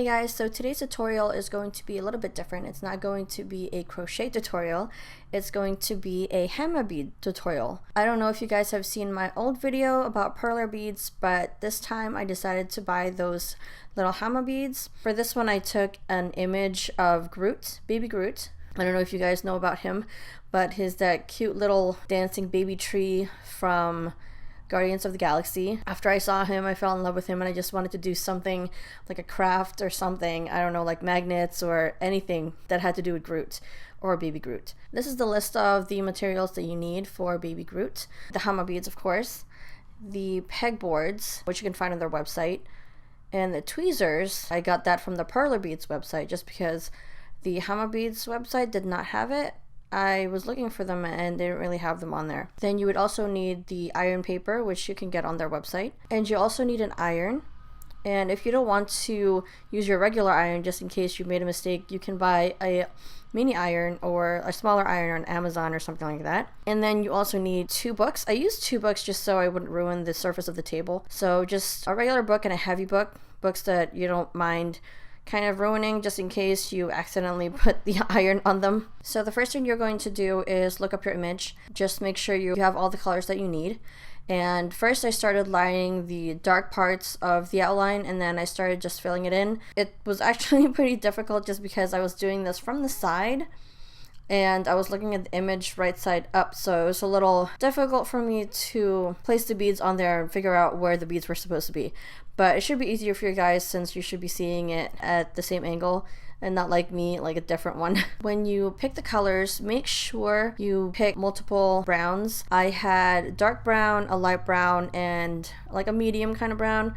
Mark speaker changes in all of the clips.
Speaker 1: Hey guys, so today's tutorial is going to be a little bit different. It's not going to be a crochet tutorial, it's going to be a hammer bead tutorial. I don't know if you guys have seen my old video about perler beads, but this time I decided to buy those little hammer beads. For this one I took an image of Groot, baby Groot. I don't know if you guys know about him, but he's that cute little dancing baby tree from Guardians of the Galaxy. After I saw him, I fell in love with him and I just wanted to do something like a craft or something, I don't know, like magnets or anything that had to do with Groot or baby Groot. This is the list of the materials that you need for baby Groot. The hammer beads, of course, the pegboards, which you can find on their website, and the tweezers. I got that from the Perler Beads website just because the hammer beads website did not have it. I was looking for them and they didn't really have them on there. Then you would also need the iron paper, which you can get on their website. And you also need an iron. And if you don't want to use your regular iron, just in case you made a mistake, you can buy a mini iron or a smaller iron on Amazon or something like that. And then you also need 2 books. I used 2 books just so I wouldn't ruin the surface of the table. So just a regular book and a heavy book, books that you don't mind kind of ruining just in case you accidentally put the iron on them. So the first thing you're going to do is look up your image. Just make sure you have all the colors that you need. And first I started lining the dark parts of the outline and then I started just filling it in. It was actually pretty difficult just because I was doing this from the side and I was looking at the image right side up, so it was a little difficult for me to place the beads on there and figure out where the beads were supposed to be. But it should be easier for you guys since you should be seeing it at the same angle and not like me, like a different one. When you pick the colors, make sure you pick multiple browns. I had dark brown, a light brown, and like a medium kind of brown.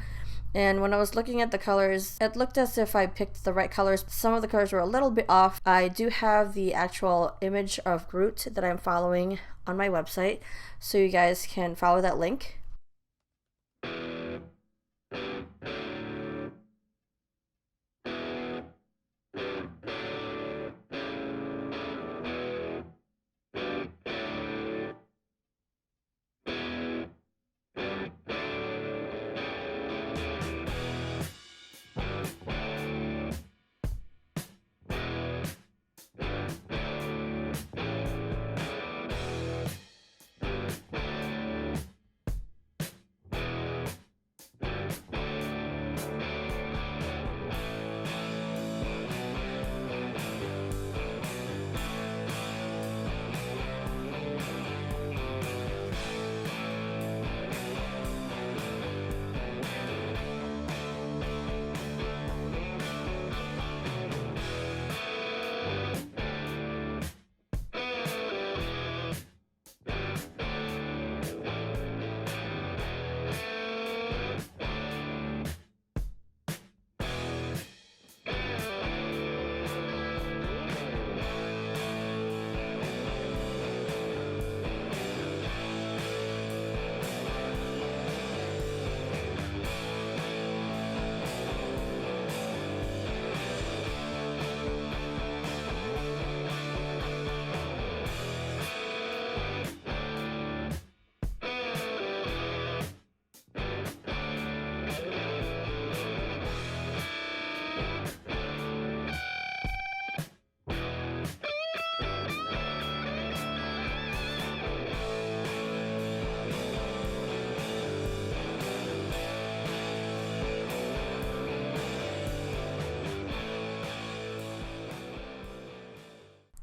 Speaker 1: And when I was looking at the colors, it looked as if I picked the right colors. Some of the colors were a little bit off. I do have the actual image of Groot that I'm following on my website, so you guys can follow that link.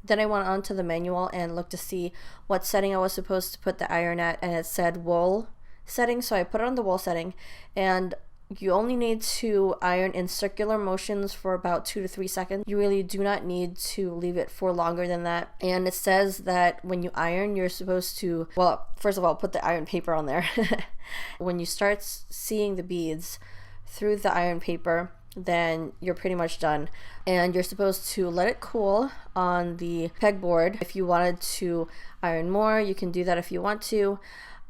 Speaker 1: Then I went on to the manual and looked to see what setting I was supposed to put the iron at, and it said wool setting, so I put it on the wool setting. And you only need to iron in circular motions for about 2 to 3 seconds. You really do not need to leave it for longer than that. And it says that when you iron, you're supposed to, well, first of all, put the iron paper on there. When you start seeing the beads through the iron paper, then you're pretty much done. And you're supposed to let it cool on the pegboard. If you wanted to iron more, you can do that if you want to.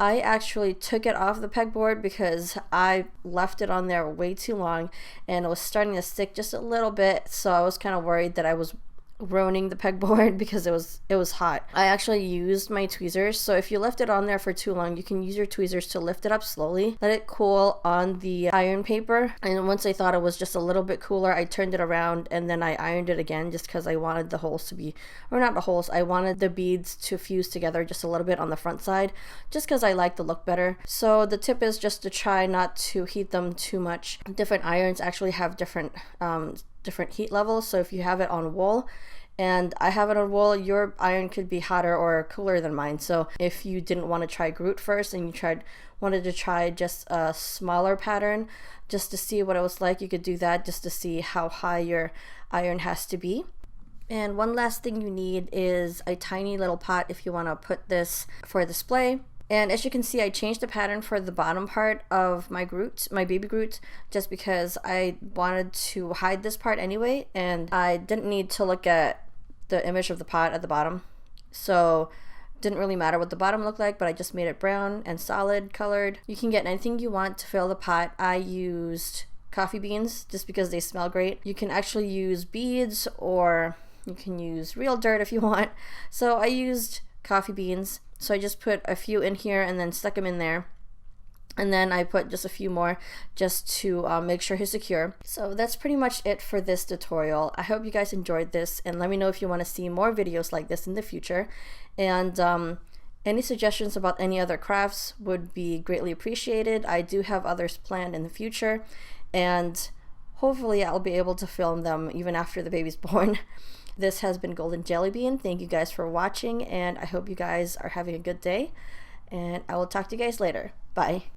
Speaker 1: I actually took it off the pegboard because I left it on there way too long and it was starting to stick just a little bit, so I was kind of worried that I was groaning the pegboard because it was hot. I actually used my tweezers, so if you left it on there for too long, you can use your tweezers to lift it up slowly, let it cool on the iron paper, and once I thought it was just a little bit cooler, I turned it around and then I ironed it again, just because I wanted the holes to be, or not the holes, I wanted the beads to fuse together just a little bit on the front side, just because I like the look better. So the tip is just to try not to heat them too much. Different irons actually have different heat levels, so if you have it on wool and I have it on wool, your iron could be hotter or cooler than mine. So if you didn't want to try Groot first and you wanted to try just a smaller pattern just to see what it was like, you could do that just to see how high your iron has to be. And one last thing you need is a tiny little pot if you want to put this for display. And as you can see, I changed the pattern for the bottom part of my Groot, my baby Groot, just because I wanted to hide this part anyway, and I didn't need to look at the image of the pot at the bottom. So it didn't really matter what the bottom looked like, but I just made it brown and solid colored. You can get anything you want to fill the pot. I used coffee beans just because they smell great. You can actually use beads, or you can use real dirt if you want. So I used coffee beans. So I just put a few in here and then stuck them in there. And then I put just a few more just to make sure he's secure. So that's pretty much it for this tutorial. I hope you guys enjoyed this, and let me know if you want to see more videos like this in the future. And any suggestions about any other crafts would be greatly appreciated. I do have others planned in the future, and hopefully I'll be able to film them even after the baby's born. This has been Golden Jelly Bean. Thank you guys for watching, and I hope you guys are having a good day, and I will talk to you guys later. Bye.